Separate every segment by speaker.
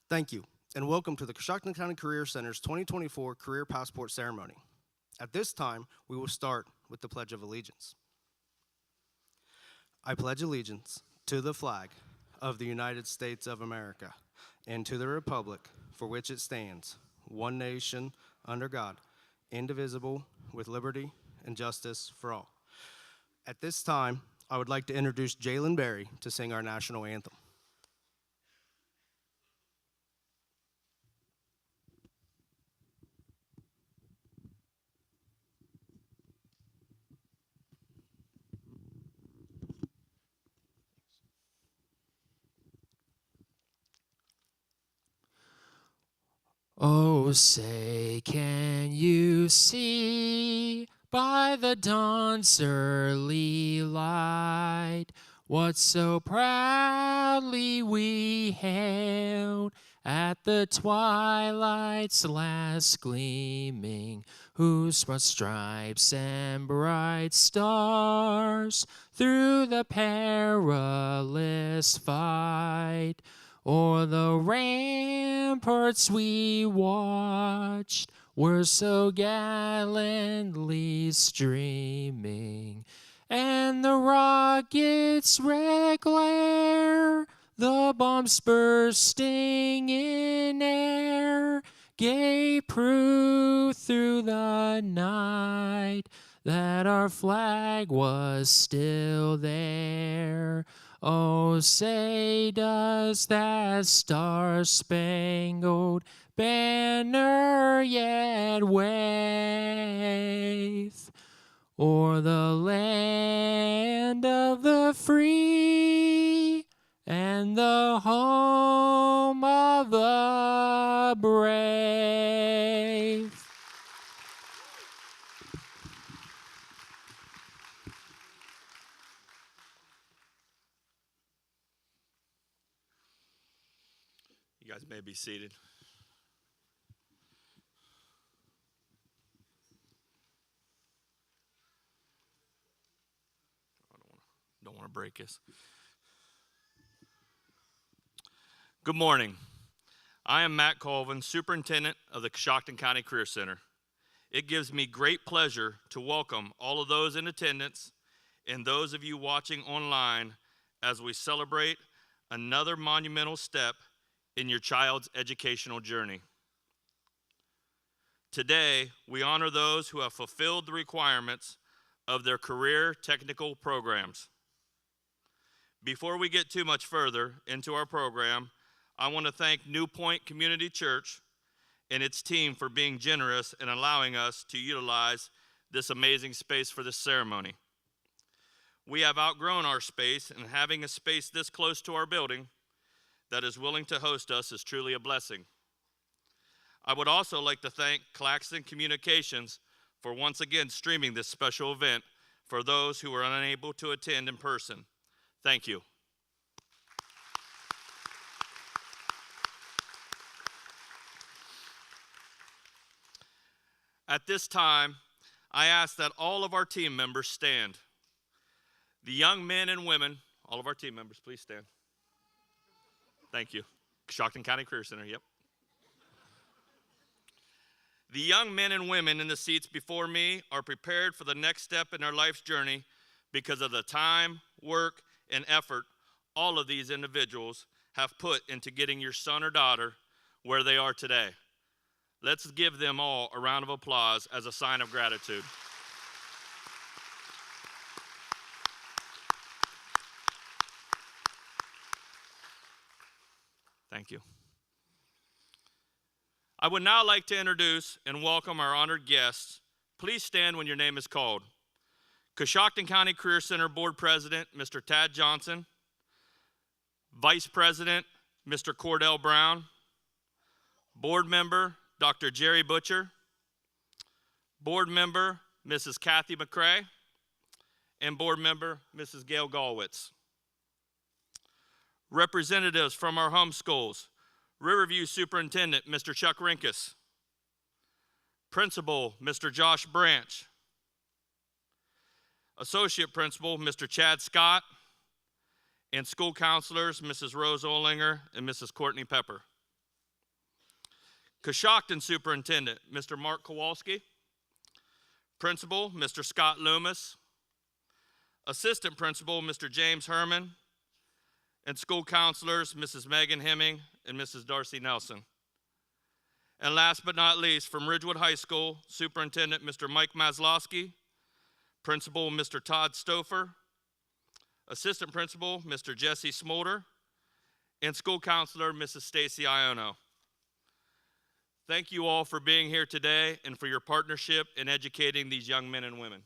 Speaker 1: Thank you, and welcome to the Coshocton County Career Center's 2024 Career Passport Ceremony. At this time, we will start with the Pledge of Allegiance. I pledge allegiance to the flag of the United States of America and to the republic for which it stands, one nation, under God, indivisible, with liberty and justice for all. At this time, I would like to introduce Jalen Berry to sing our national anthem.
Speaker 2: Oh, say, can you see by the dawn's early light what so proudly we hailed at the twilight's last gleaming, whose broad stripes and bright stars through the perilous fight o'er the ramparts we watched were so gallantly streaming, and the rocket's red glare, the bombs bursting in air, gave proof through the night that our flag was still there. Oh, say does that star-spangled banner yet wave o'er the land of the free and the home of the brave?
Speaker 3: You guys may be seated. I don't want to break this. Good morning. I am Matt Colvin, Superintendent of the Coshocton County Career Center. It gives me great pleasure to welcome all of those in attendance and those of you watching online as we celebrate another monumental step in your child's educational journey. Today, we honor those who have fulfilled the requirements of their career technical programs. Before we get too much further into our program, I want to thank New Point Community Church and its team for being generous and allowing us to utilize this amazing space for this ceremony. We have outgrown our space, and having a space this close to our building that is willing to host us is truly a blessing. I would also like to thank Claxton Communications for once again streaming this special event for those who were unable to attend in person. Thank you. At this time, I ask that all of our team members stand. The young men and women, all of our team members, please stand. Thank you. Coshocton County Career Center, yep. The young men and women in the seats before me are prepared for the next step in their life's journey because of the time, work, and effort all of these individuals have put into getting your son or daughter where they are today. Let's give them all a round of applause as a sign of gratitude. Thank you. I would now like to introduce and welcome our honored guests. Please stand when your name is called. Coshocton County Career Center Board President, Mr. Tad Johnson. Vice President, Mr. Cordell Brown. Board Member, Dr. Jerry Butcher. Board Member, Mrs. Kathy McCrae. And Board Member, Mrs. Gail Galwitz. Representatives from our home schools, Riverview Superintendent, Mr. Chuck Rinkus. Principal, Mr. Josh Branch. Associate Principal, Mr. Chad Scott. And school counselors, Mrs. Rose Olinger and Mrs. Courtney Pepper. Coshocton Superintendent, Mr. Mark Kowalski. Principal, Mr. Scott Loomis. Assistant Principal, Mr. James Herman. And school counselors, Mrs. Megan Hemming and Mrs. Darcy Nelson. And last but not least, from Ridgewood High School, Superintendent Mr. Mike Maslowski, Principal Mr. Todd Stouffer, Assistant Principal Mr. Jesse Smolder, and School Counselor Mrs. Stacy Iono. Thank you all for being here today and for your partnership in educating these young men and women.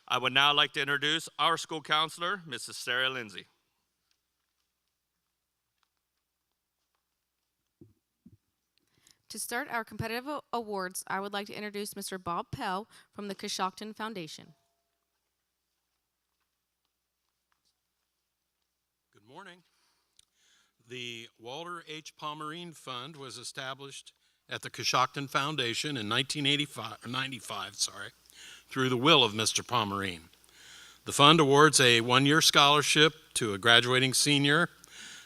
Speaker 3: I would now like to introduce our school counselor, Mrs. Sarah Lindsay.
Speaker 4: To start our competitive awards, I would like to introduce Mr. Bob Pell from the Coshocton Foundation.
Speaker 5: Good morning. The Walter H. Pomerine Fund was established at the Coshocton Foundation in 1995, through the will of Mr. Pomerine. The fund awards a one-year scholarship to a graduating senior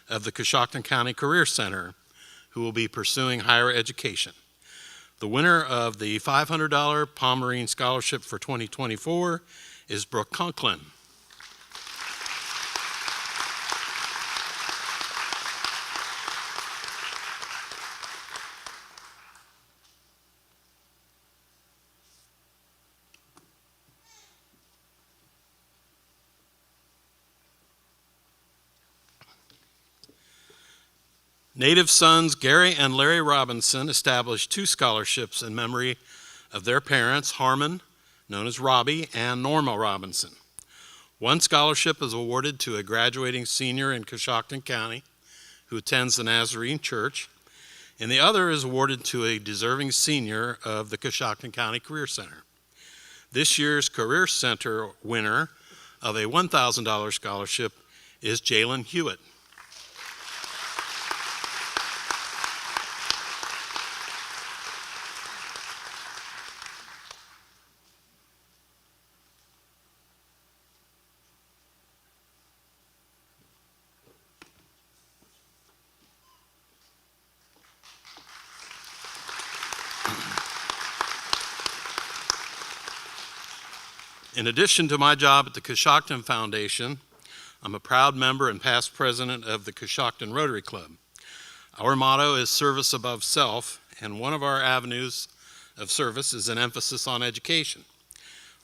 Speaker 5: of the Coshocton County Career Center who will be pursuing higher education. The winner of the $500 Pomerine Scholarship for 2024 is Brooke Conklin. Native sons Gary and Larry Robinson established 2 scholarships in memory of their parents, Harmon, known as Robbie, and Norma Robinson. One scholarship is awarded to a graduating senior in Coshocton County who attends the Nazarene Church, and the other is awarded to a deserving senior of the Coshocton County Career Center. This year's Career Center winner of a $1,000 scholarship is Jalen Hewitt. In addition to my job at the Coshocton Foundation, I'm a proud member and past president of the Coshocton Rotary Club. Our motto is service above self, and one of our avenues of service is an emphasis on education.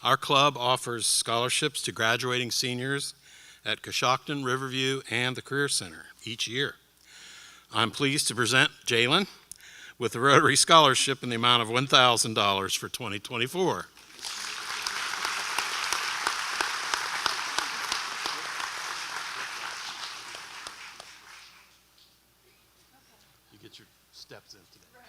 Speaker 5: Our club offers scholarships to graduating seniors at Coshocton, Riverview, and the Career Center each year. I'm pleased to present Jalen with the Rotary Scholarship in the amount of $1,000 for 2024. Get your steps in today.
Speaker 4: Right.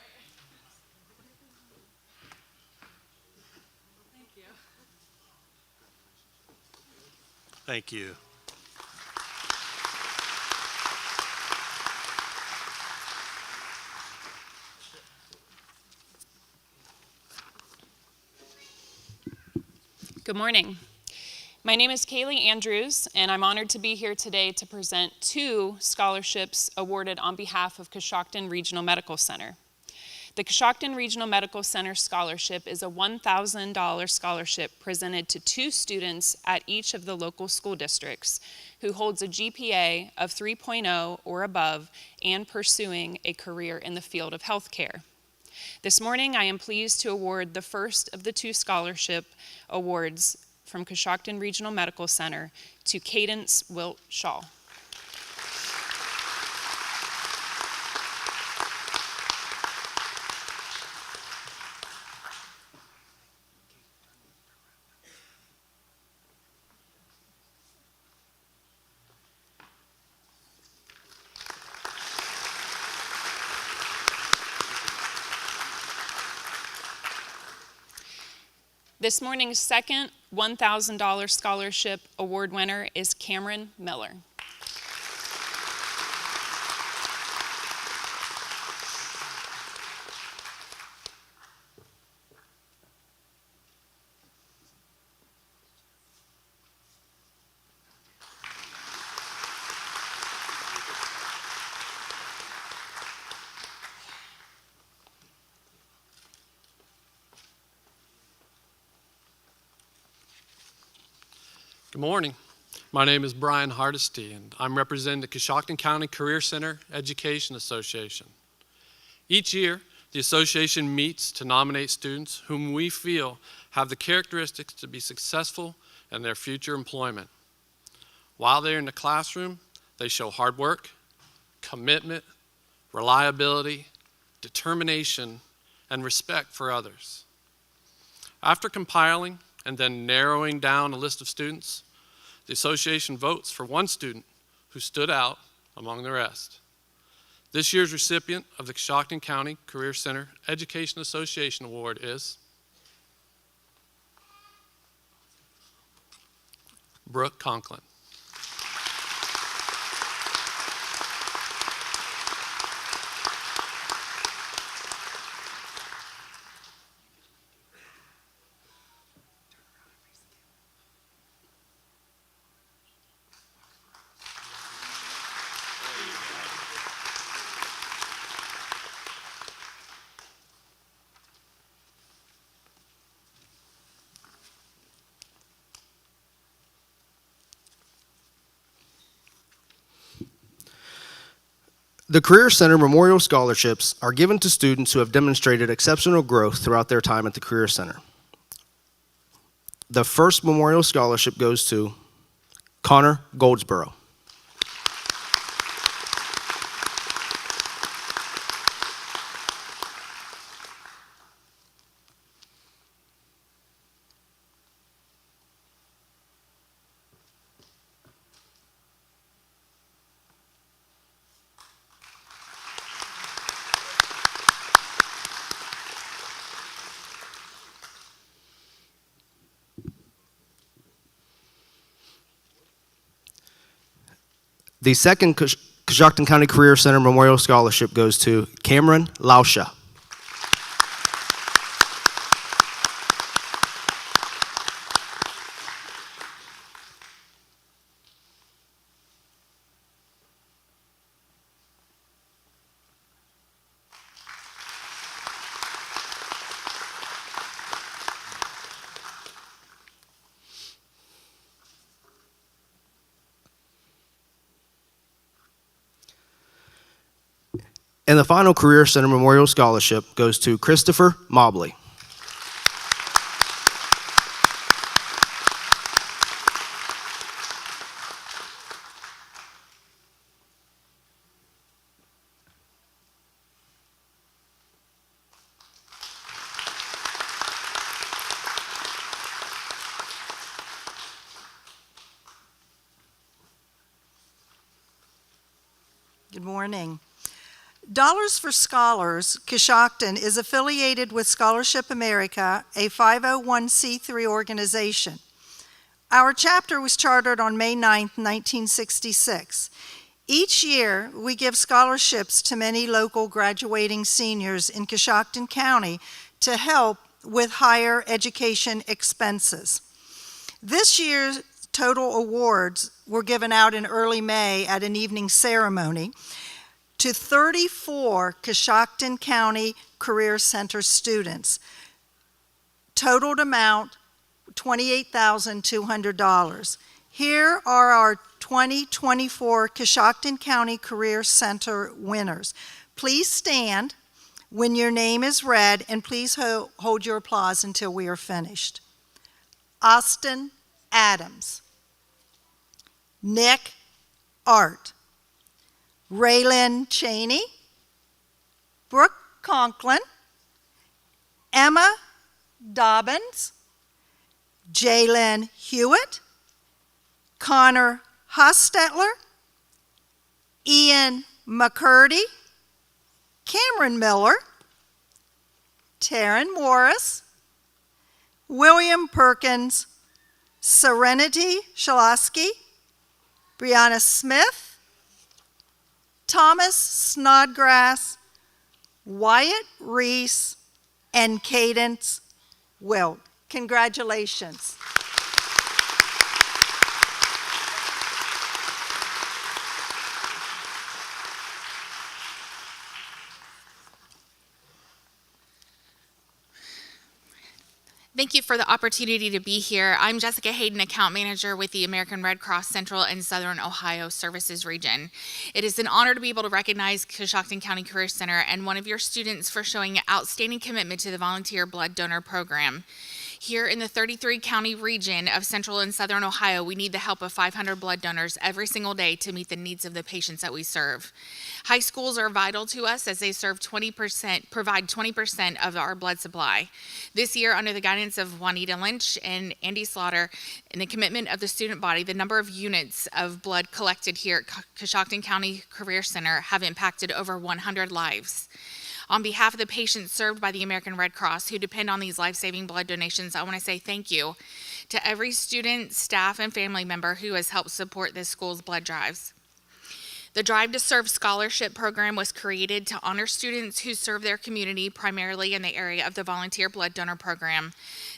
Speaker 4: Thank you.
Speaker 5: Thank you.
Speaker 6: Good morning. My name is Kaylee Andrews, and I'm honored to be here today to present 2 scholarships awarded on behalf of Coshocton Regional Medical Center. The Coshocton Regional Medical Center Scholarship is a $1,000 scholarship presented to 2 students at each of the local school districts who holds a GPA of 3.0 or above and pursuing a career in the field of healthcare. This morning, I am pleased to award the first of the 2 scholarship awards from Coshocton Regional Medical Center to Cadence Wilt Shaw. This morning's second $1,000 scholarship award winner is Cameron Miller.
Speaker 7: Good morning. My name is Brian Hardesty, and I'm representing the Coshocton County Career Center Education Association. Each year, the association meets to nominate students whom we feel have the characteristics to be successful in their future employment. While they're in the classroom, they show hard work, commitment, reliability, determination, and respect for others. After compiling and then narrowing down a list of students, the association votes for one student who stood out among the rest. This year's recipient of the Coshocton County Career Center Education Association Award is Brooke Conklin.
Speaker 1: The Career Center Memorial Scholarships are given to students who have demonstrated exceptional growth throughout their time at the Career Center. The first Memorial Scholarship goes to Connor Goldsboro. The second Coshocton County Career Center Memorial Scholarship goes to Cameron Lauscha. And the final Career Center Memorial Scholarship goes to Christopher Mobley.
Speaker 8: Good morning. Dollars for Scholars, Coshocton is affiliated with Scholarship America, a 501c3 organization. Our chapter was chartered on May 9, 1966. Each year, we give scholarships to many local graduating seniors in Coshocton County to help with higher education expenses. This year's total awards were given out in early May at an evening ceremony to 34 Coshocton County Career Center students. Totaled amount, $28,200. Here are our 2024 Coshocton County Career Center winners. Please stand when your name is read, and please hold your applause until we are finished. Austin Adams. Nick Art. Raylyn Cheney, Brooke Conklin, Emma Dobbins, Jalen Hewitt, Connor Hostetler, Ian McCurdy, Cameron Miller, Taryn Morris, William Perkins, Serenity Shalosky, Brianna Smith, Thomas Snodgrass, Wyatt Reese, and Cadence Wilt. Congratulations.
Speaker 9: Thank you for the opportunity to be here. I'm Jessica Hayden, Account Manager with the American Red Cross Central and Southern Ohio Services Region. It is an honor to be able to recognize Coshocton County Career Center and one of your students for showing outstanding commitment to the volunteer blood donor program. Here in the 33 county region of Central and Southern Ohio, we need the help of 500 blood donors every single day to meet the needs of the patients that we serve. High schools are vital to us as they provide 20% of our blood supply. This year, under the guidance of Juanita Lynch and Andy Slaughter and the commitment of the student body, the number of units of blood collected here at Coshocton County Career Center have impacted over 100 lives. On behalf of the patients served by the American Red Cross who depend on these life-saving blood donations, I want to say thank you to every student, staff, and family member who has helped support this school's blood drives. The Drive to Serve Scholarship Program was created to honor students who serve their community primarily in the area of the Volunteer Blood Donor Program.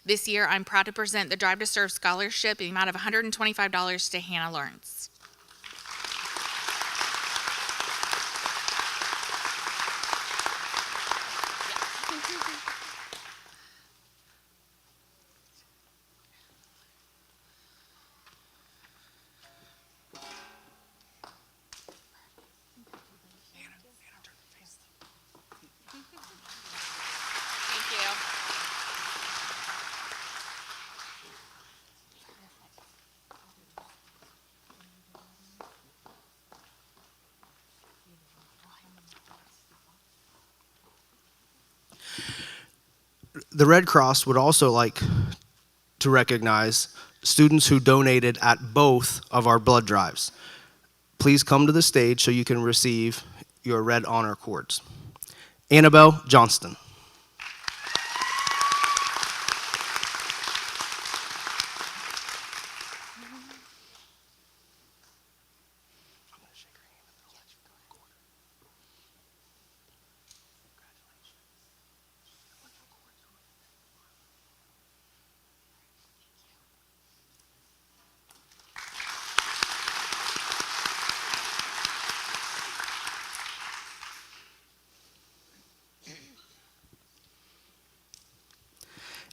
Speaker 9: This year, I'm proud to present the Drive to Serve Scholarship in the amount of $125 to Hannah Lawrence.
Speaker 1: The Red Cross would also like to recognize students who donated at both of our blood drives. Please come to the stage so you can receive your Red Honor Cords. Annabelle Johnston.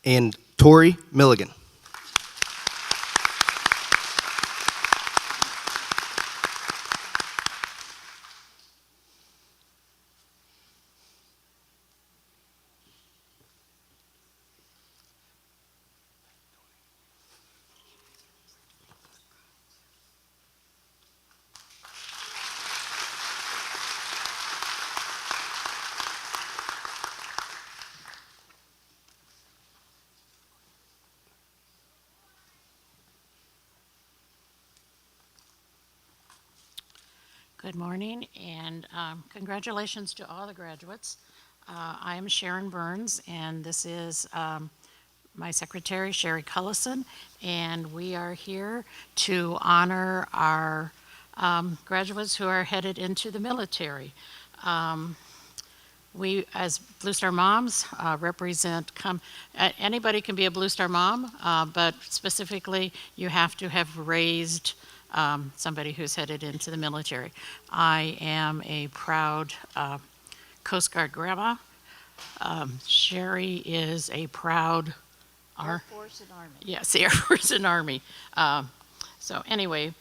Speaker 1: And Tori Milligan.
Speaker 10: Good morning, and congratulations to all the graduates. I am Sharon Burns, and this is my secretary, Sherry Cullison, and we are here to honor our graduates who are headed into the military. We, as Blue Star Moms, represent, anybody can be a Blue Star Mom, but specifically you have to have raised somebody who's headed into the military. I am a proud Coast Guard grandma. Sherry is a proud Air Force and Army. Yes, Air Force and Army. So anyway,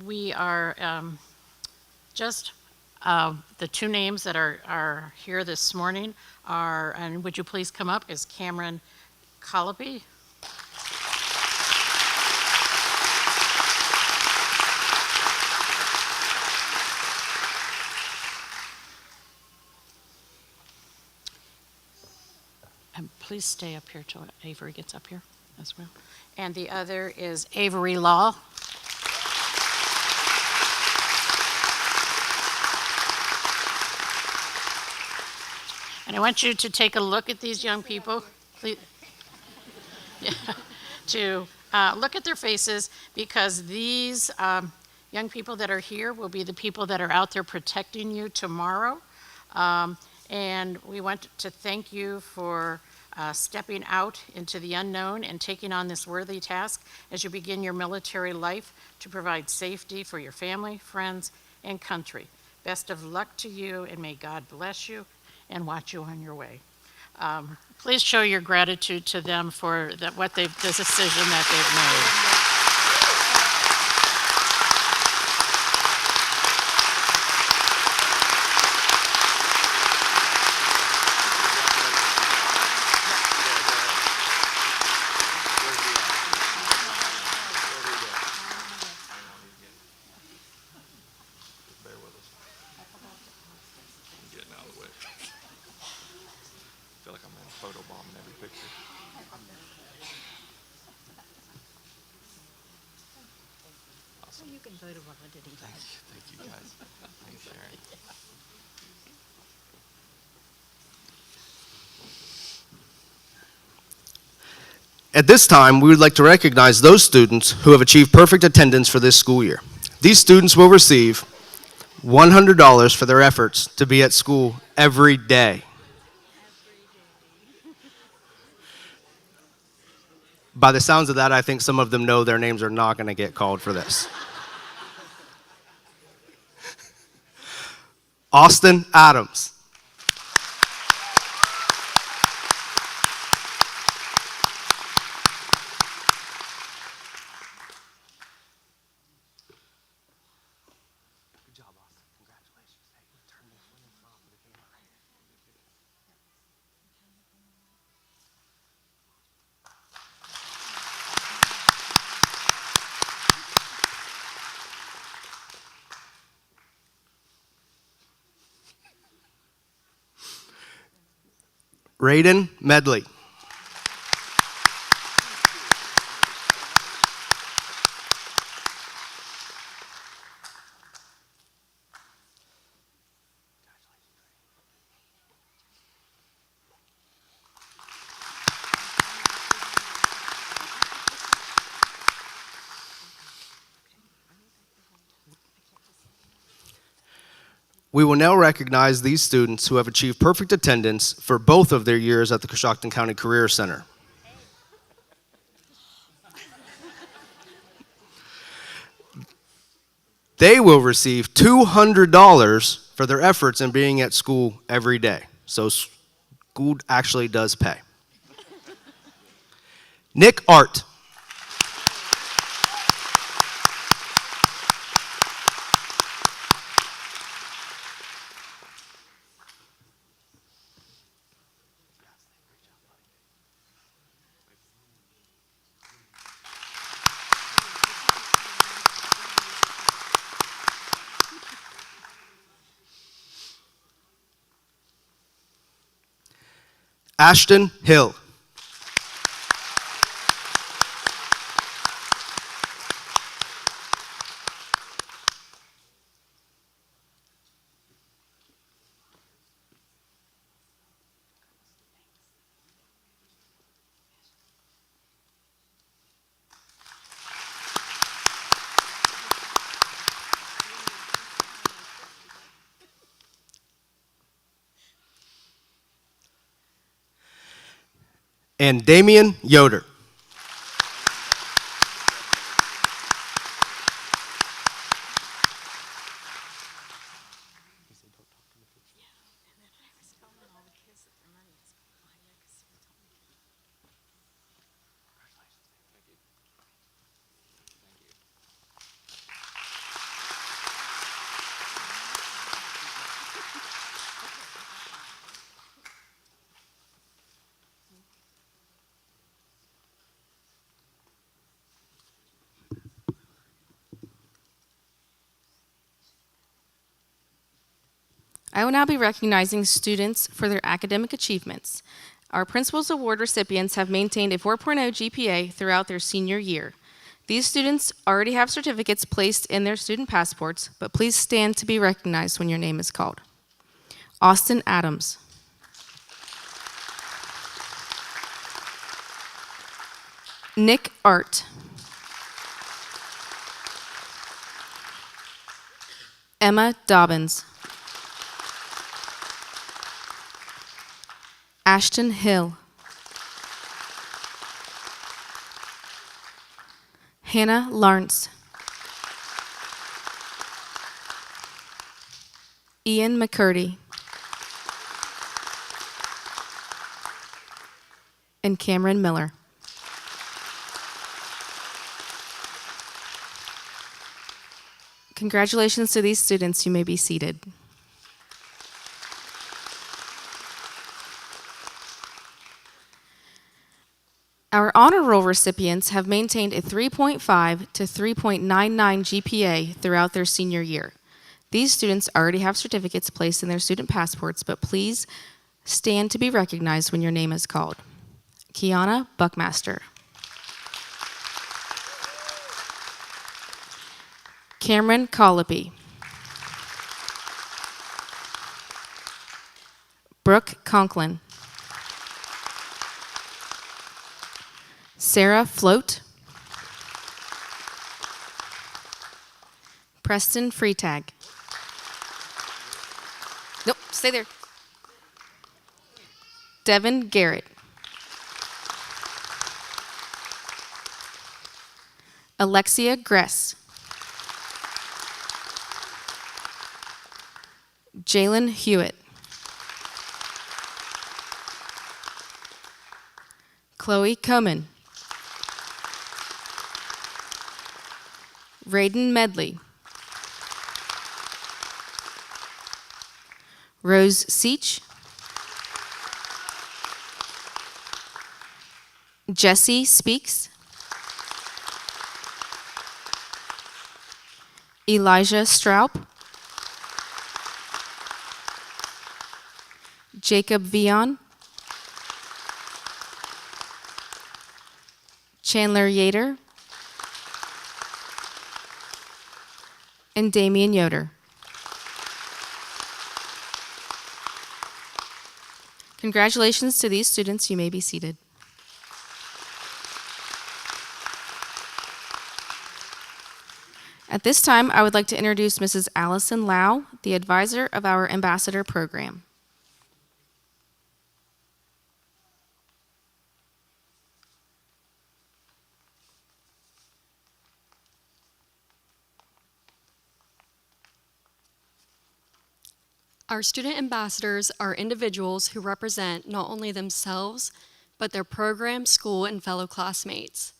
Speaker 10: we are the two names that are here this morning are, and would you please come up, is Cameron Colopy. And please stay up here till Avery gets up here as well. And the other is Avery Law. And I want you to take a look at these young people. Please, to look at their faces, because these young people that are here will be the people that are out there protecting you tomorrow. And we want to thank you for stepping out into the unknown and taking on this worthy task as you begin your military life to provide safety for your family, friends, and country. Best of luck to you, and may God bless you and watch you on your way. Please show your gratitude to them for the decision that they've made.
Speaker 1: At this time, we would like to recognize those students who have achieved perfect attendance for this school year. These students will receive $100 for their efforts to be at school every day. By the sounds of that, I think some of them know their names are not going to get called for this. Austin Adams. Raiden Medley. We will now recognize these students who have achieved perfect attendance for both of their years at the Coshocton County Career Center. They will receive $200 for their efforts in being at school every day. So school actually does pay. Nick Art. Ashton Hill. And Damian Yoder.
Speaker 4: I will now be recognizing students for their academic achievements. Our Principal's Award recipients have maintained a 4.0 GPA throughout their senior year. These students already have certificates placed in their student passports, but please stand to be recognized when your name is called. Austin Adams. Nick Art. Emma Dobbins. Ashton Hill. Hannah Lawrence. Ian McCurdy. and Cameron Miller. Congratulations to these students. You may be seated. Our honor roll recipients have maintained a 3.5 to 3.99 GPA throughout their senior year. These students already have certificates placed in their student passports, but please stand to be recognized when your name is called. Kiana Buckmaster. Cameron Colopy. Brooke Conklin. Sarah Float. Preston Freetag. Nope, stay there. Devin Garrett. Alexia Gress. Jalen Hewitt. Chloe Coman. Raiden Medley. Rose Seach. Jesse Speaks. Elijah Stroup. Jacob Vion. Chandler Yater. And Damian Yoder. Congratulations to these students. You may be seated. At this time, I would like to introduce Mrs. Allison Lau, the advisor of our ambassador program.
Speaker 11: Our student ambassadors are individuals who represent not only themselves, but their program, school, and fellow classmates.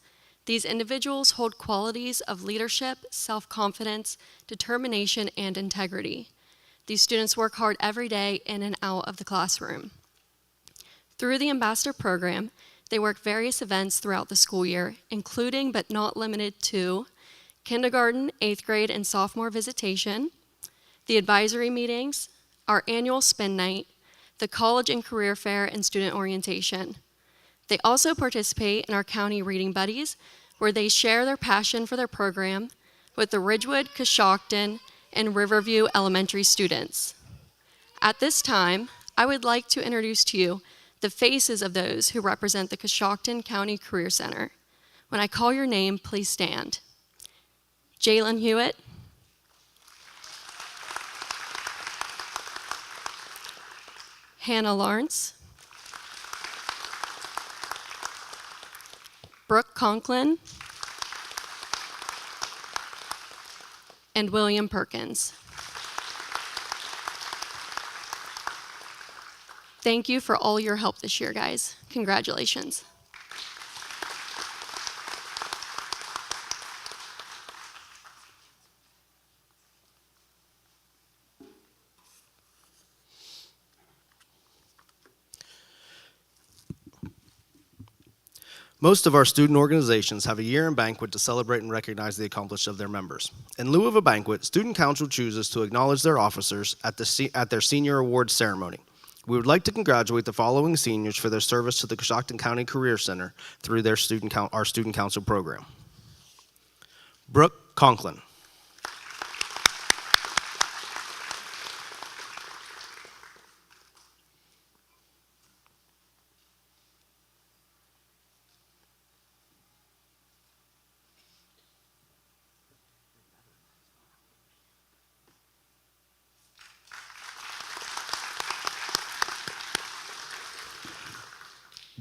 Speaker 11: These individuals hold qualities of leadership, self-confidence, determination, and integrity. These students work hard every day in and out of the classroom. Through the ambassador program, they work various events throughout the school year, including but not limited to kindergarten, 8th grade, and sophomore visitation, the advisory meetings, our annual spin night, the college and career fair, and student orientation. They also participate in our county reading buddies, where they share their passion for their program with the Ridgewood, Coshocton, and Riverview elementary students. At this time, I would like to introduce to you the faces of those who represent the Coshocton County Career Center. When I call your name, please stand. Jalen Hewitt. Hannah Lawrence. Brooke Conklin. And William Perkins. Thank you for all your help this year, guys. Congratulations.
Speaker 1: Most of our student organizations have a year-end banquet to celebrate and recognize the accomplishments of their members. In lieu of a banquet, Student Council chooses to acknowledge their officers at their senior awards ceremony. We would like to congratulate the following seniors for their service to the Coshocton County Career Center through our Student Council program. Brooke Conklin.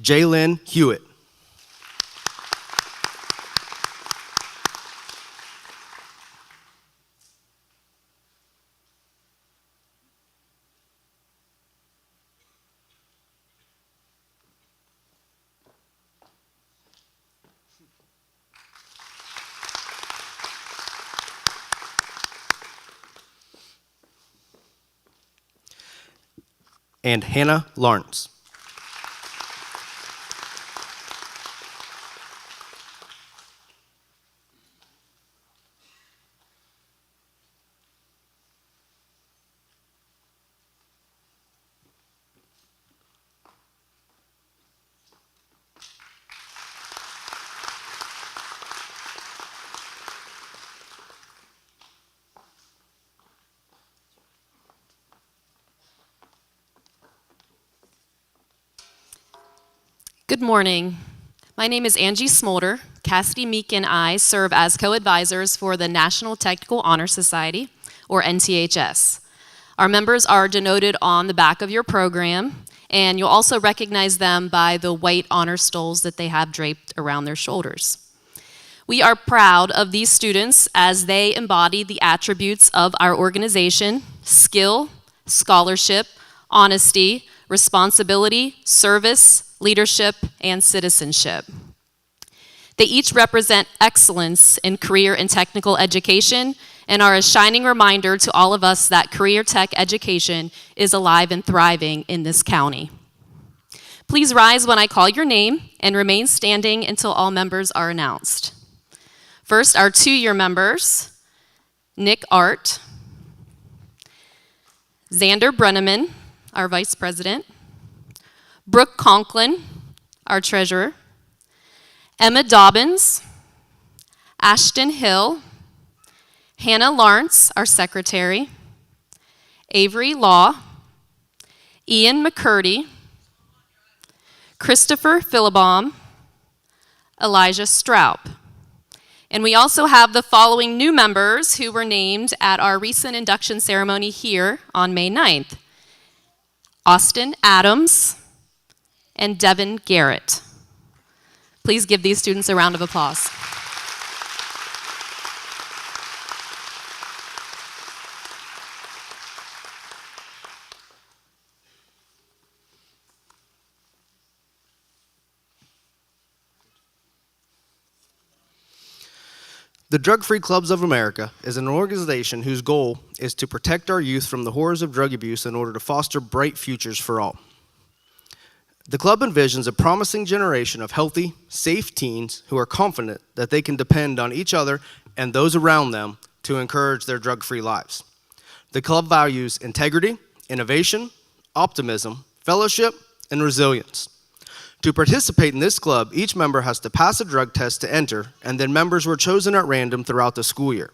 Speaker 1: Jalen Hewitt. and Hannah Lawrence.
Speaker 12: Good morning. My name is Angie Smolder. Cassidy Meek and I serve as co-advisors for the National Technical Honor Society, or NTHS. Our members are denoted on the back of your program, and you'll also recognize them by the white honor stoles that they have draped around their shoulders. We are proud of these students as they embody the attributes of our organization: skill, scholarship, honesty, responsibility, service, leadership, and citizenship. They each represent excellence in career and technical education and are a shining reminder to all of us that career tech education is alive and thriving in this county. Please rise when I call your name and remain standing until all members are announced. First, our 2-year members: Nick Art, Xander Brenneman, our vice president, Brooke Conklin, our treasurer, Emma Dobbins, Ashton Hill, Hannah Lawrence, our secretary, Avery Law, Ian McCurdy, Christopher Philibom, Elijah Straub. And we also have the following new members who were named at our recent induction ceremony here on May 9th: Austin Adams and Devin Garrett. Please give these students a round of applause.
Speaker 1: The Drug-Free Clubs of America is an organization whose goal is to protect our youth from the horrors of drug abuse in order to foster bright futures for all. The club envisions a promising generation of healthy, safe teens who are confident that they can depend on each other and those around them to encourage their drug-free lives. The club values integrity, innovation, optimism, fellowship, and resilience. To participate in this club, each member has to pass a drug test to enter, and then members were chosen at random throughout the school year.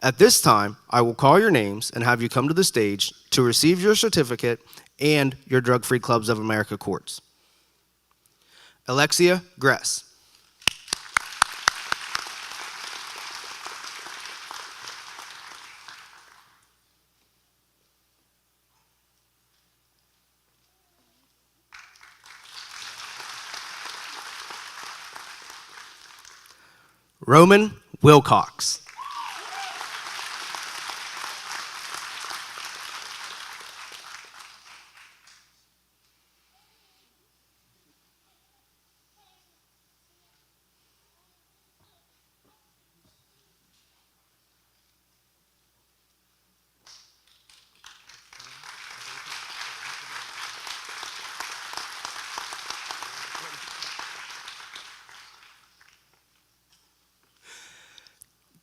Speaker 1: At this time, I will call your names and have you come to the stage to receive your certificate and your Drug-Free Clubs of America cords. Alexia Gress. Roman Wilcox.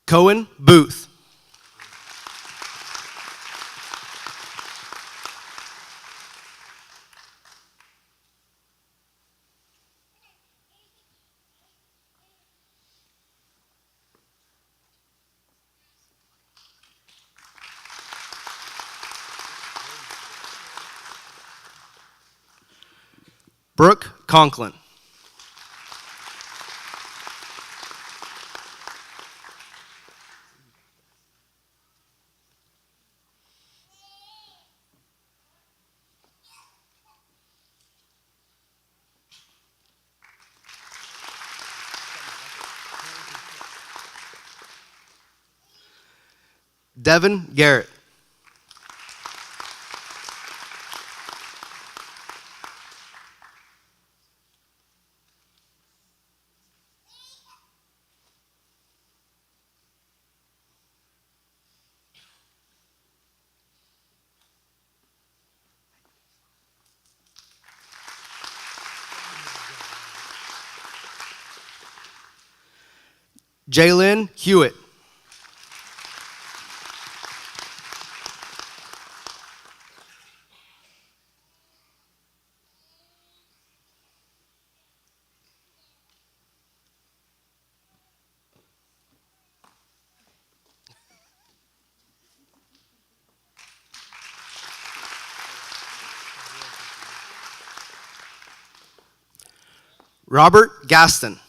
Speaker 1: Cohen Booth. Brooke Conklin. Devin Garrett. Jalen Hewitt. Robert Gaston.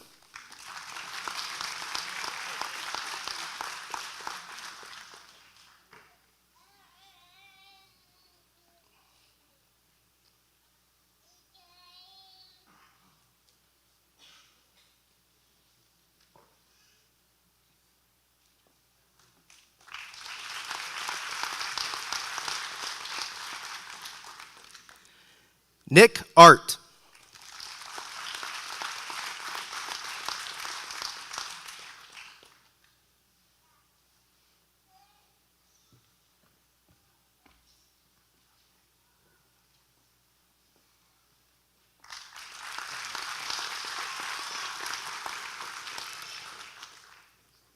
Speaker 1: Nick Art.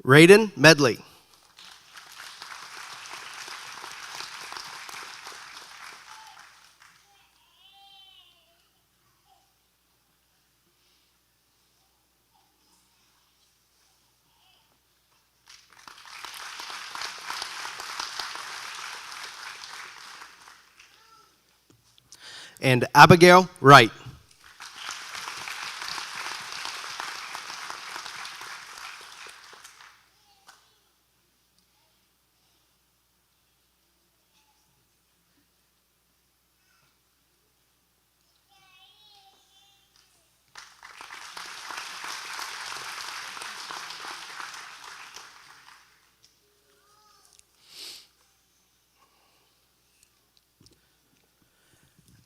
Speaker 1: Raiden Medley. And Abigail Wright.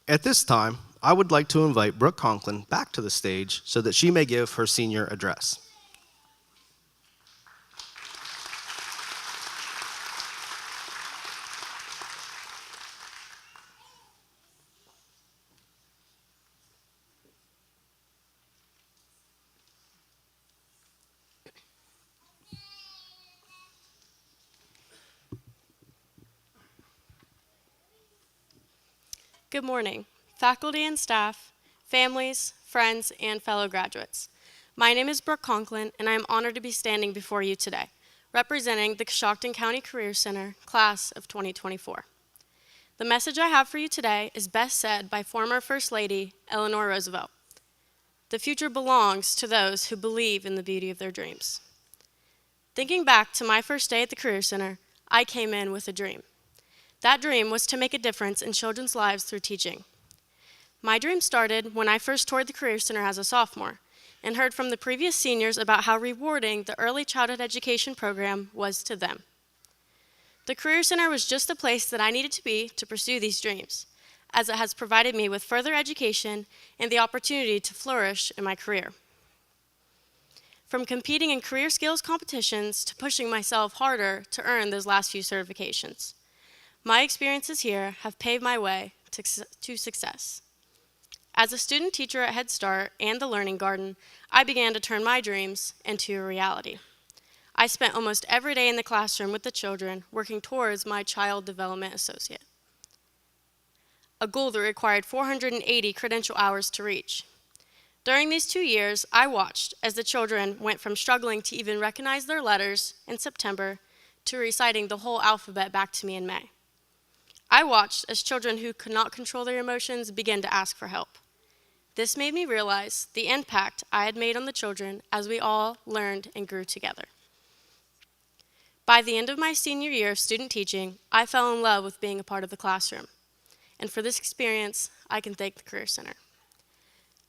Speaker 1: At this time, I would like to invite Brooke Conklin back to the stage so that she may give her senior address.
Speaker 13: Good morning, faculty and staff, families, friends, and fellow graduates. My name is Brooke Conklin, and I am honored to be standing before you today, representing the Coshocton County Career Center, class of 2024. The message I have for you today is best said by former First Lady Eleanor Roosevelt. The future belongs to those who believe in the beauty of their dreams. Thinking back to my first day at the Career Center, I came in with a dream. That dream was to make a difference in children's lives through teaching. My dream started when I first toured the Career Center as a sophomore and heard from the previous seniors about how rewarding the early childhood education program was to them. The Career Center was just the place that I needed to be to pursue these dreams, as it has provided me with further education and the opportunity to flourish in my career. From competing in career skills competitions to pushing myself harder to earn those last few certifications. My experiences here have paved my way to success. As a student teacher at Head Start and the Learning Garden, I began to turn my dreams into a reality. I spent almost every day in the classroom with the children working towards my Child Development Associate, a goal that required 480 credential hours to reach. During these 2 years, I watched as the children went from struggling to even recognize their letters in September to reciting the whole alphabet back to me in May. I watched as children who could not control their emotions began to ask for help. This made me realize the impact I had made on the children as we all learned and grew together. By the end of my senior year of student teaching, I fell in love with being a part of the classroom. And for this experience, I can thank the Career Center.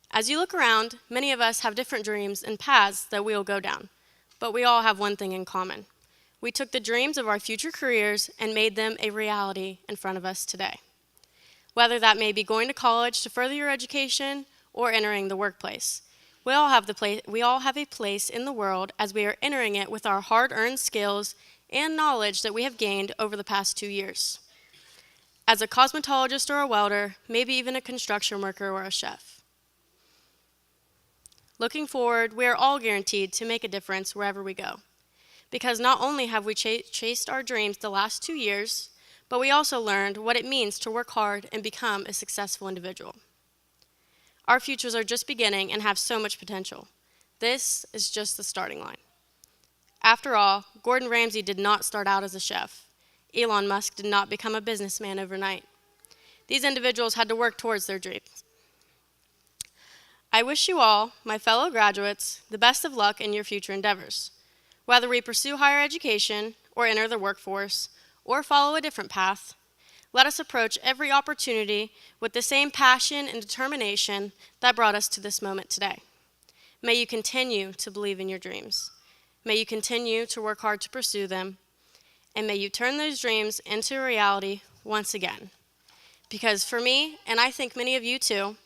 Speaker 13: As you look around, many of us have different dreams and paths that we will go down, but we all have one thing in common. We took the dreams of our future careers and made them a reality in front of us today. Whether that may be going to college to further your education or entering the workplace, we all have a place in the world as we are entering it with our hard-earned skills and knowledge that we have gained over the past 2 years. As a cosmetologist or a welder, maybe even a construction worker or a chef. Looking forward, we are all guaranteed to make a difference wherever we go. Because not only have we chased our dreams the last 2 years, but we also learned what it means to work hard and become a successful individual. Our futures are just beginning and have so much potential. This is just the starting line. After all, Gordon Ramsay did not start out as a chef. Elon Musk did not become a businessman overnight. These individuals had to work towards their dreams. I wish you all, my fellow graduates, the best of luck in your future endeavors. Whether we pursue higher education, or enter the workforce, or follow a different path, let us approach every opportunity with the same passion and determination that brought us to this moment today. May you continue to believe in your dreams. May you continue to work hard to pursue them, and may you turn those dreams into a reality once again. Because for me, and I think many of you too,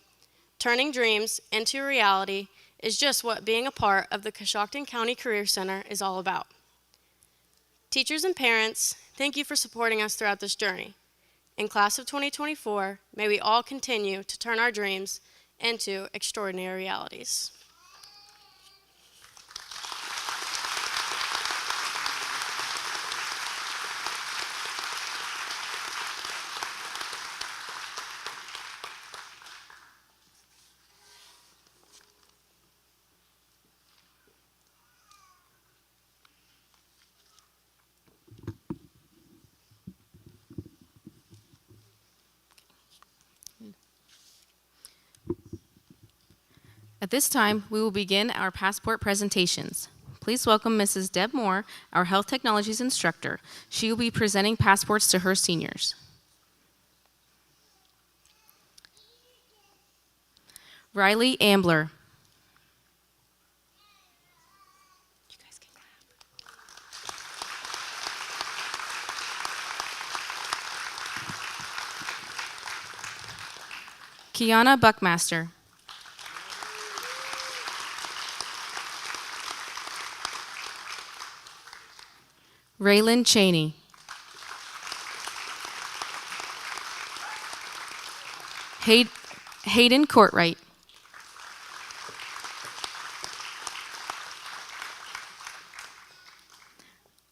Speaker 13: turning dreams into a reality is just what being a part of the Coshocton County Career Center is all about. Teachers and parents, thank you for supporting us throughout this journey. In class of 2024, may we all continue to turn our dreams into extraordinary realities.
Speaker 4: At this time, we will begin our passport presentations. Please welcome Mrs. Deb Moore, our Health Technologies instructor. She will be presenting passports to her seniors. Riley Ambler. Kiana Buckmaster. Raylan Cheney. Hayden Courtwright.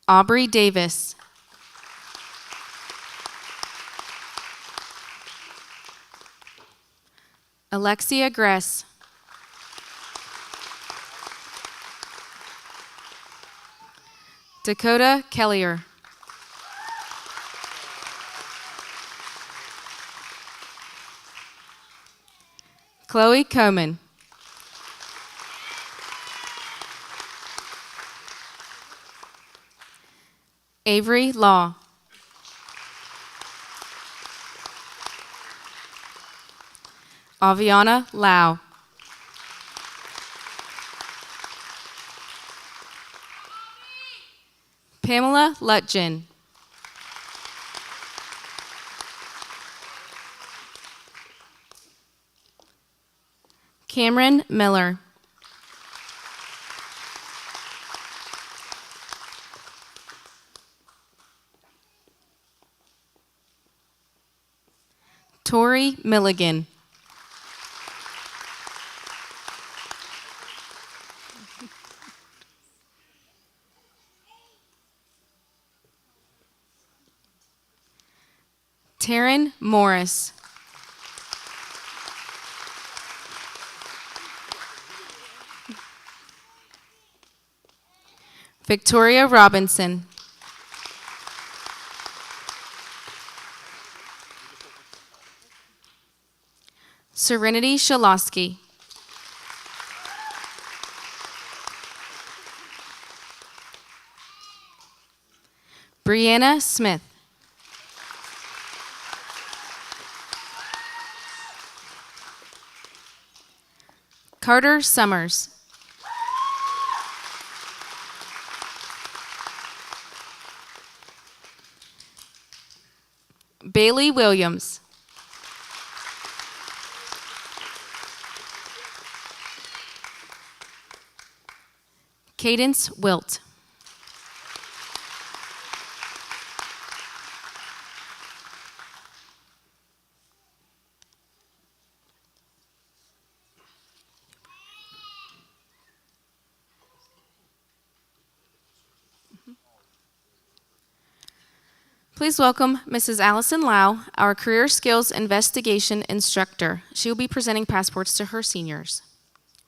Speaker 4: Aubrey Davis. Alexia Gress. Dakota Kellier. Chloe Coman. Avery Law. Aviana Lau. Pamela Lutjen. Cameron Miller. Tori Milligan. Taryn Morris. Victoria Robinson. Serenity Shalosky. Brianna Smith. Carter Summers. Bailey Williams. Cadence Wilt. Please welcome Mrs. Allison Lau, our Career Skills Investigation Instructor. She will be presenting passports to her seniors.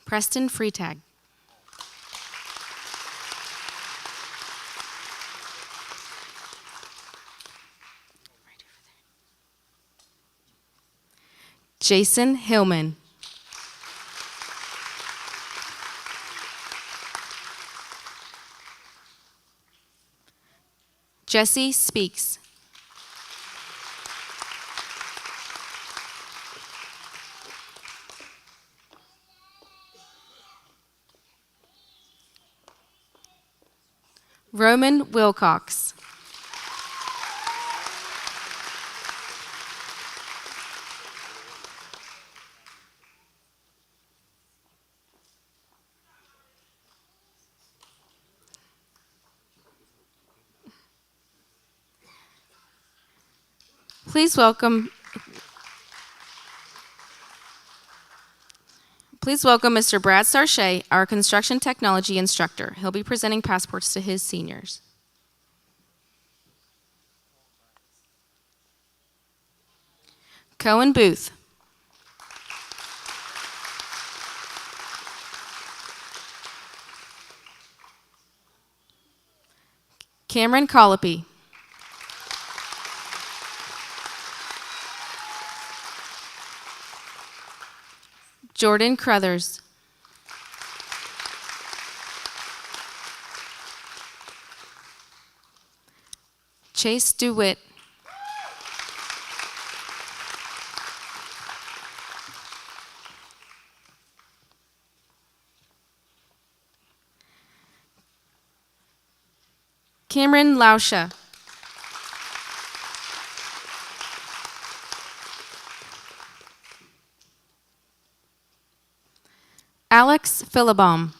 Speaker 4: Preston Freetag. Jason Hillman. Jesse Speaks. Roman Wilcox. Please welcome Mr. Brad Sarche, our construction technology instructor. He'll be presenting passports to his seniors. Cohen Booth. Cameron Colopy. Jordan Crothers. Chase DeWitt. Cameron Lauscha. Alex Philibom.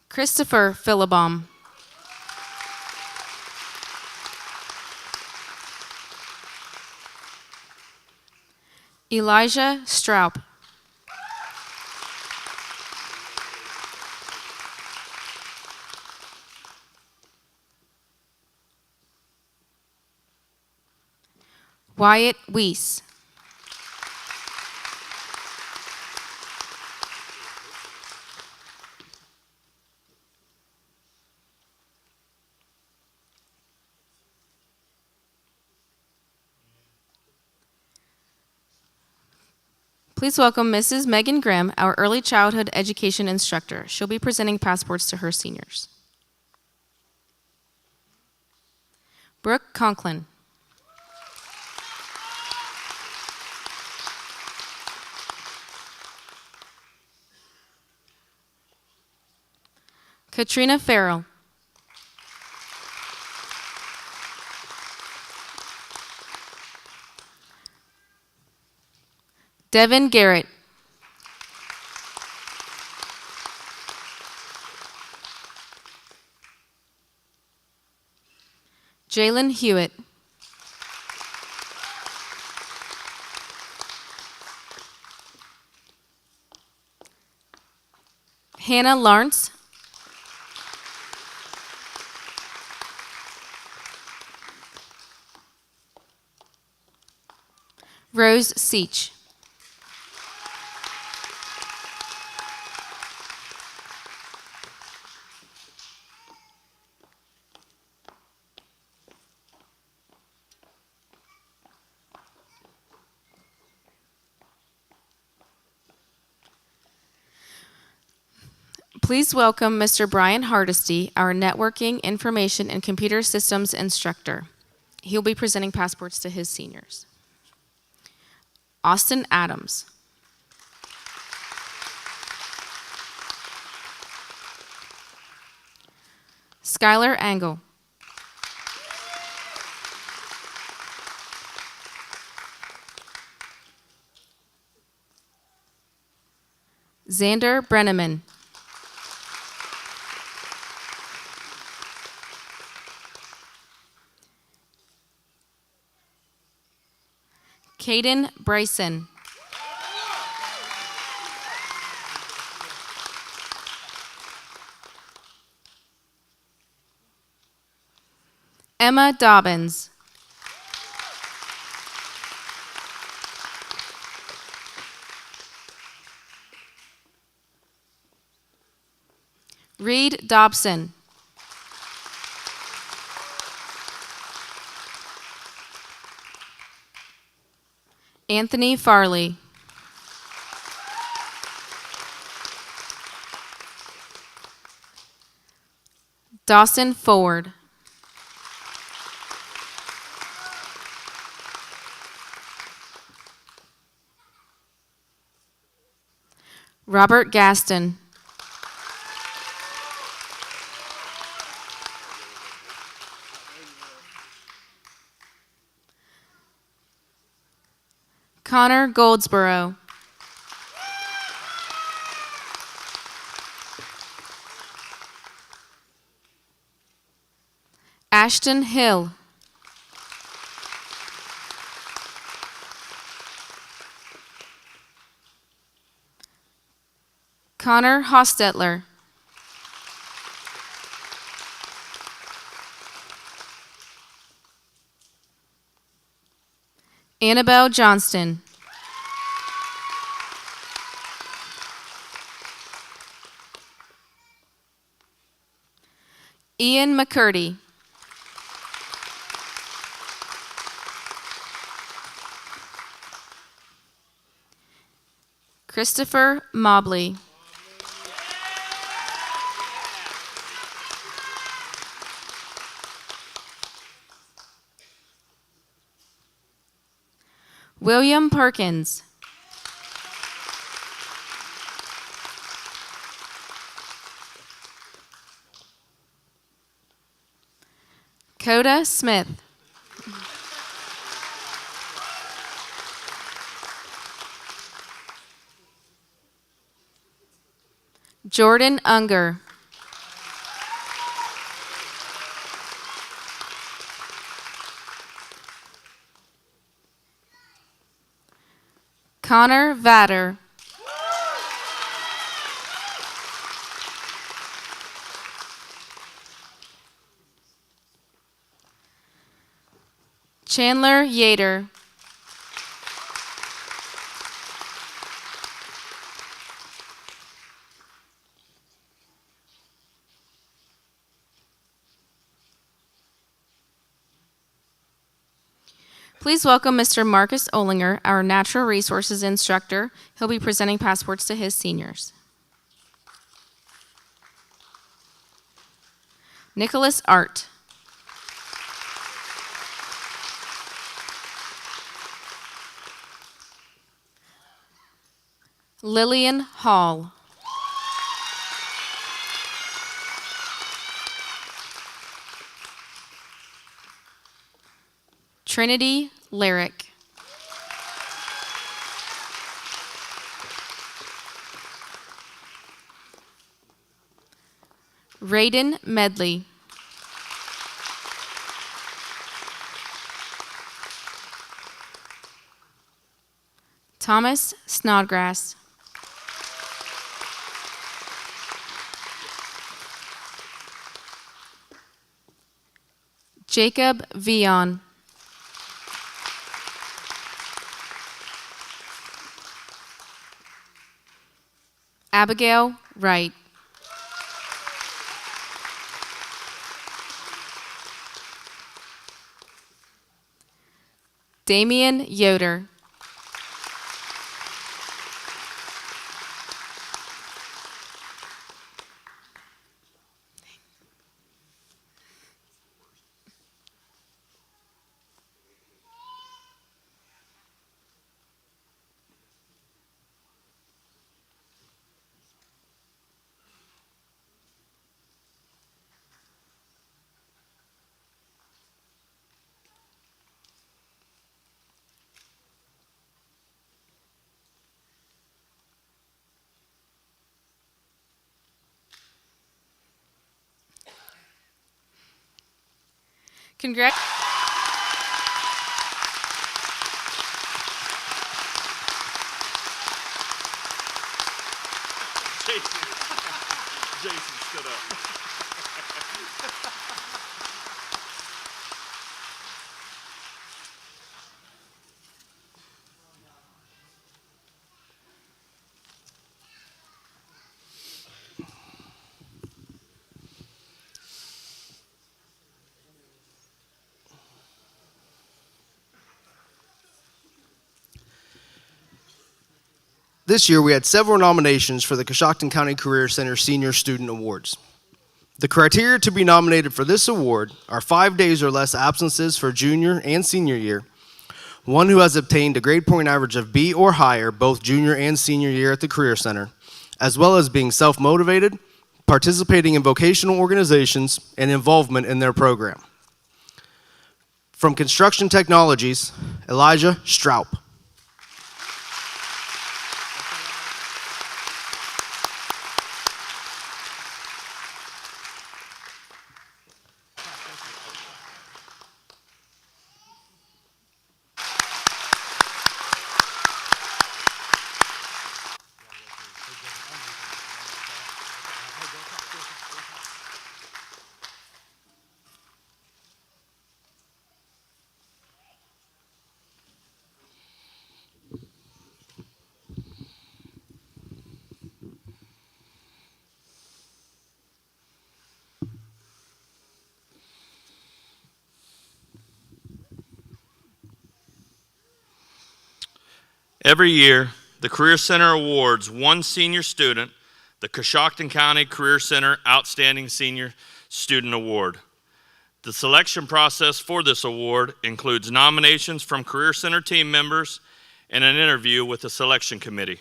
Speaker 4: Christopher Philibom. Elijah Straub. Wyatt Weiss. Please welcome Mrs. Megan Grimm, our early childhood education instructor. She'll be presenting passports to her seniors. Brooke Conklin. Katrina Farrell. Devin Garrett. Jalen Hewitt. Hannah Lawrence. Rose Seach. Please welcome Mr. Brian Hardesty, our Networking, Information, and Computer Systems instructor. He'll be presenting passports to his seniors. Austin Adams. Skylar Angle. Xander Brenneman. Caden Bryson. Emma Dobbins. Reed Dobson. Anthony Farley. Dawson Ford. Robert Gaston. Connor Goldsboro. Ashton Hill. Connor Hostetler. Annabelle Johnston. Ian McCurdy. Christopher Mobley. William Perkins. Coda Smith. Jordan Unger. Connor Vatter. Chandler Yater. Please welcome Mr. Marcus Olinger, our Natural Resources instructor. He'll be presenting passports to his seniors. Nicholas Art. Lillian Hall. Trinity Lyric. Raiden Medley. Thomas Snodgrass. Jacob Vion. Abigail Wright. Damian Yoder. Congrats.
Speaker 3: Jason stood up.
Speaker 1: This year, we had several nominations for the Coshocton County Career Center Senior Student Awards. The criteria to be nominated for this award are 5 days or less absences for junior and senior year, one who has obtained a grade point average of B or higher both junior and senior year at the Career Center, as well as being self-motivated, participating in vocational organizations, and involvement in their program. From Construction Technologies, Elijah Stroup.
Speaker 3: Every year, the Career Center awards one senior student the Coshocton County Career Center Outstanding Senior Student Award. The selection process for this award includes nominations from Career Center team members and an interview with the selection committee.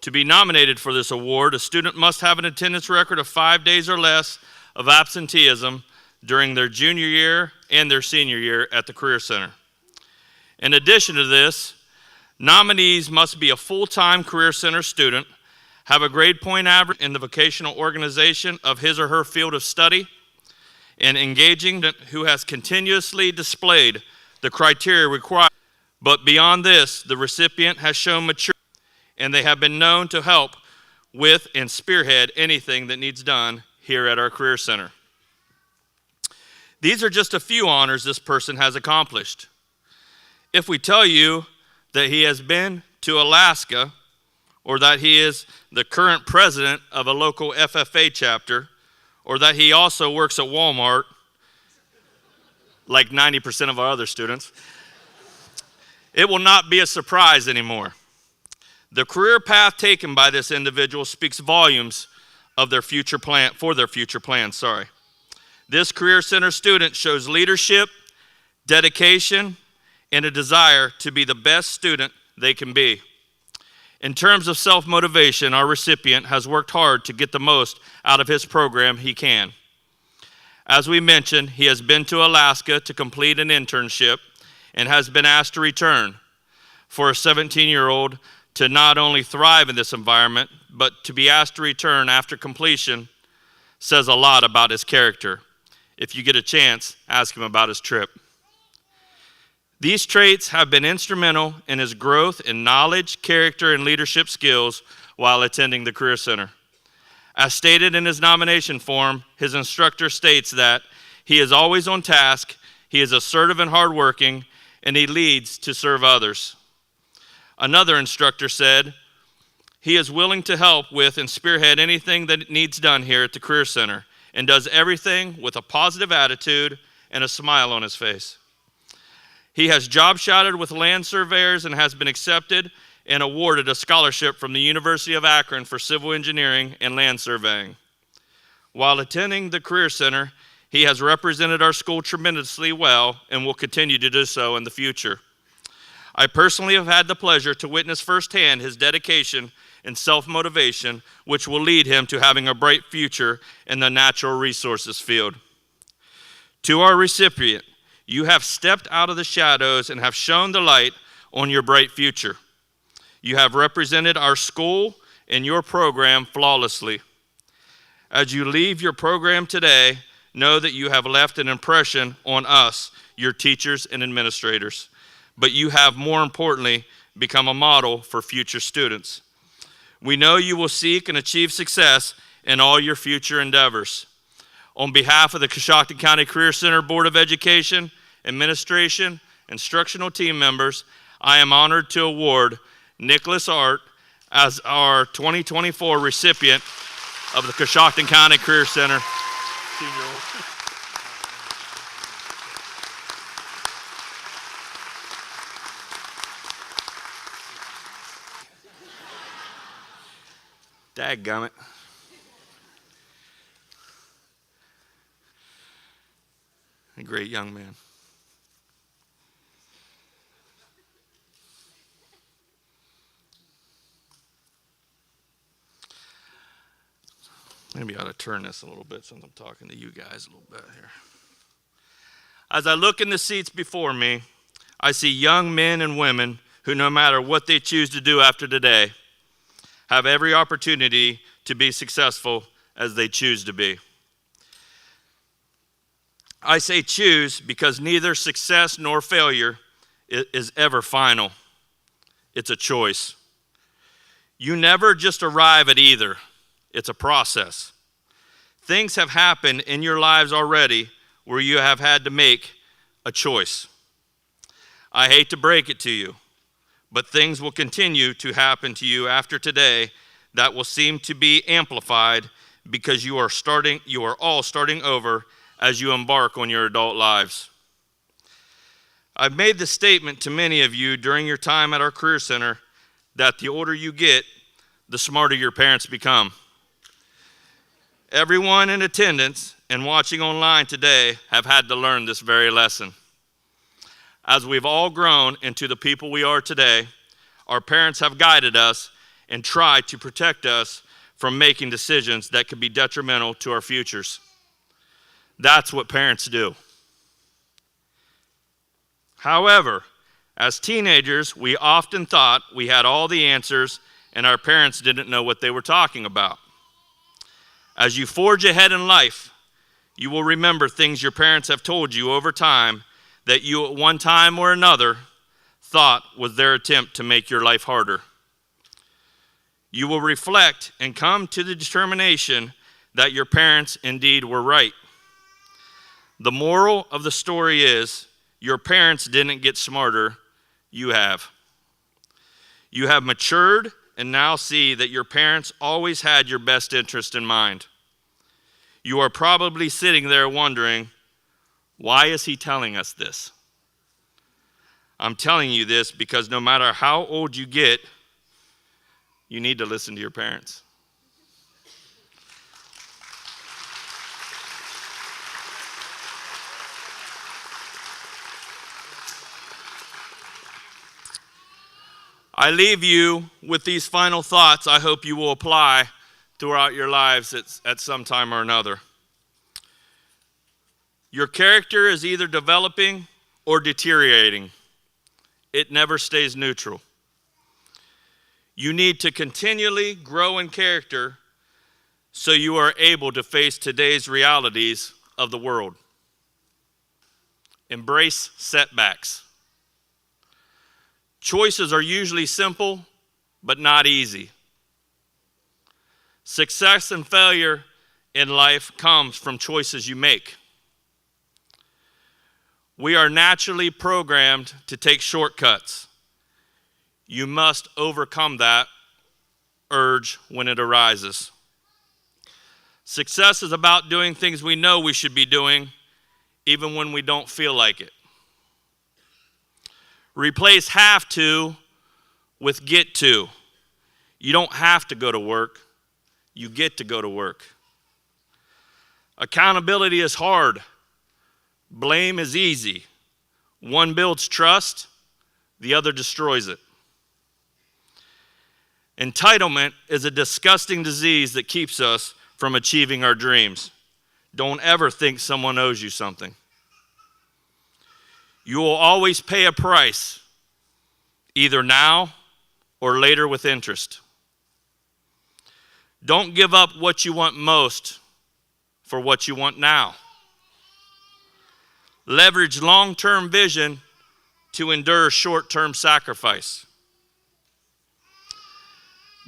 Speaker 3: To be nominated for this award, a student must have an attendance record of 5 days or less of absenteeism during their junior year and their senior year at the Career Center. In addition to this, nominees must be a full-time Career Center student, have a grade point average in the vocational organization of his or her field of study, and engaging who has continuously displayed the criteria required. But beyond this, the recipient has shown maturity, and they have been known to help with and spearhead anything that needs done here at our Career Center. These are just a few honors this person has accomplished. If we tell you that he has been to Alaska, or that he is the current president of a local FFA chapter, or that he also works at Walmart, like 90% of our other students, it will not be a surprise anymore. The career path taken by this individual speaks volumes of their future plan, for their future plans, This Career Center student shows leadership, dedication, and a desire to be the best student they can be. In terms of self-motivation, our recipient has worked hard to get the most out of his program he can. As we mentioned, he has been to Alaska to complete an internship and has been asked to return. For a 17-year-old to not only thrive in this environment, but to be asked to return after completion says a lot about his character. If you get a chance, ask him about his trip. These traits have been instrumental in his growth in knowledge, character, and leadership skills while attending the Career Center. As stated in his nomination form, his instructor states that he is always on task, he is assertive and hardworking, and he leads to serve others. Another instructor said, he is willing to help with and spearhead anything that needs done here at the Career Center and does everything with a positive attitude and a smile on his face. He has job shadowed with land surveyors and has been accepted and awarded a scholarship from the University of Akron for civil engineering and land surveying. While attending the Career Center, he has represented our school tremendously well and will continue to do so in the future. I personally have had the pleasure to witness firsthand his dedication and self-motivation, which will lead him to having a bright future in the natural resources field. To our recipient, you have stepped out of the shadows and have shone the light on your bright future. You have represented our school and your program flawlessly. As you leave your program today, know that you have left an impression on us, your teachers and administrators. But you have, more importantly, become a model for future students. We know you will seek and achieve success in all your future endeavors. On behalf of the Coshocton County Career Center Board of Education, Administration, Instructional Team members, I am honored to award Nicholas Art as our 2024 recipient of the Coshocton County Career Center Senior Award. Dadgummit. A great young man. Maybe I ought to turn this a little bit since I'm talking to you guys a little bit here. As I look in the seats before me, I see young men and women who, no matter what they choose to do after today, have every opportunity to be successful as they choose to be. I say choose because neither success nor failure is ever final. It's a choice. You never just arrive at either. It's a process. Things have happened in your lives already where you have had to make a choice. I hate to break it to you, but things will continue to happen to you after today that will seem to be amplified because you are all starting over as you embark on your adult lives. I've made the statement to many of you during your time at our Career Center that the older you get, the smarter your parents become. Everyone in attendance and watching online today have had to learn this very lesson. As we've all grown into the people we are today, our parents have guided us and tried to protect us from making decisions that could be detrimental to our futures. That's what parents do. However, as teenagers, we often thought we had all the answers and our parents didn't know what they were talking about. As you forge ahead in life, you will remember things your parents have told you over time that you at one time or another thought was their attempt to make your life harder. You will reflect and come to the determination that your parents indeed were right. The moral of the story is your parents didn't get smarter, you have. You have matured and now see that your parents always had your best interest in mind. You are probably sitting there wondering, why is he telling us this? I'm telling you this because no matter how old you get, you need to listen to your parents. I leave you with these final thoughts I hope you will apply throughout your lives at some time or another. Your character is either developing or deteriorating. It never stays neutral. You need to continually grow in character so you are able to face today's realities of the world. Embrace setbacks. Choices are usually simple, but not easy. Success and failure in life comes from choices you make. We are naturally programmed to take shortcuts. You must overcome that urge when it arises. Success is about doing things we know we should be doing, even when we don't feel like it. Replace have to with get to. You don't have to go to work. You get to go to work. Accountability is hard. Blame is easy. One builds trust, the other destroys it. Entitlement is a disgusting disease that keeps us from achieving our dreams. Don't ever think someone owes you something. You will always pay a price, either now or later with interest. Don't give up what you want most for what you want now. Leverage long-term vision to endure short-term sacrifice.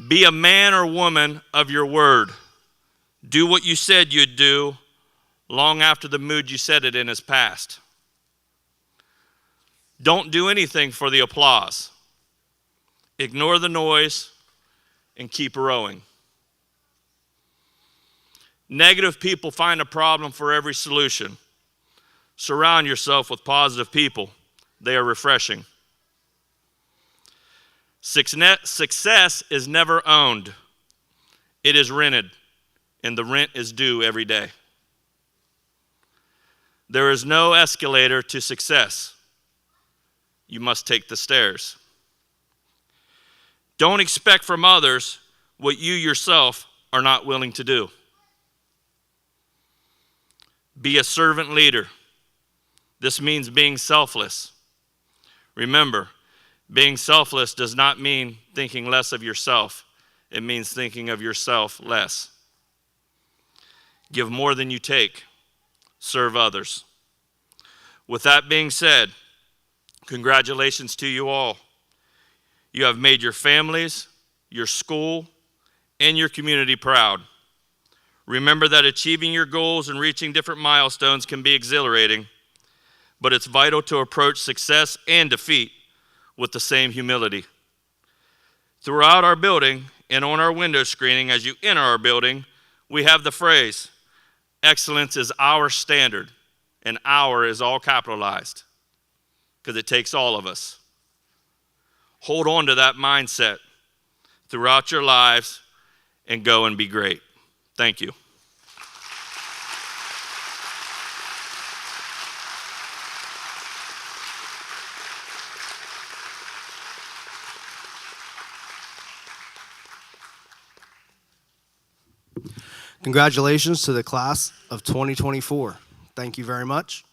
Speaker 3: Be a man or woman of your word. Do what you said you'd do long after the mood you said it in has passed. Don't do anything for the applause. Ignore the noise and keep rowing. Negative people find a problem for every solution. Surround yourself with positive people. They are refreshing. Success is never owned. It is rented, and the rent is due every day. There is no escalator to success. You must take the stairs. Don't expect from others what you yourself are not willing to do. Be a servant leader. This means being selfless. Remember, being selfless does not mean thinking less of yourself. It means thinking of yourself less. Give more than you take. Serve others. With that being said, congratulations to you all. You have made your families, your school, and your community proud. Remember that achieving your goals and reaching different milestones can be exhilarating, but it's vital to approach success and defeat with the same humility. Throughout our building and on our window screening as you enter our building, we have the phrase, excellence is our standard, and our is all capitalized, because it takes all of us. Hold on to that mindset throughout your lives and go and be great. Thank you.
Speaker 1: Congratulations to the class of 2024. Thank you very much.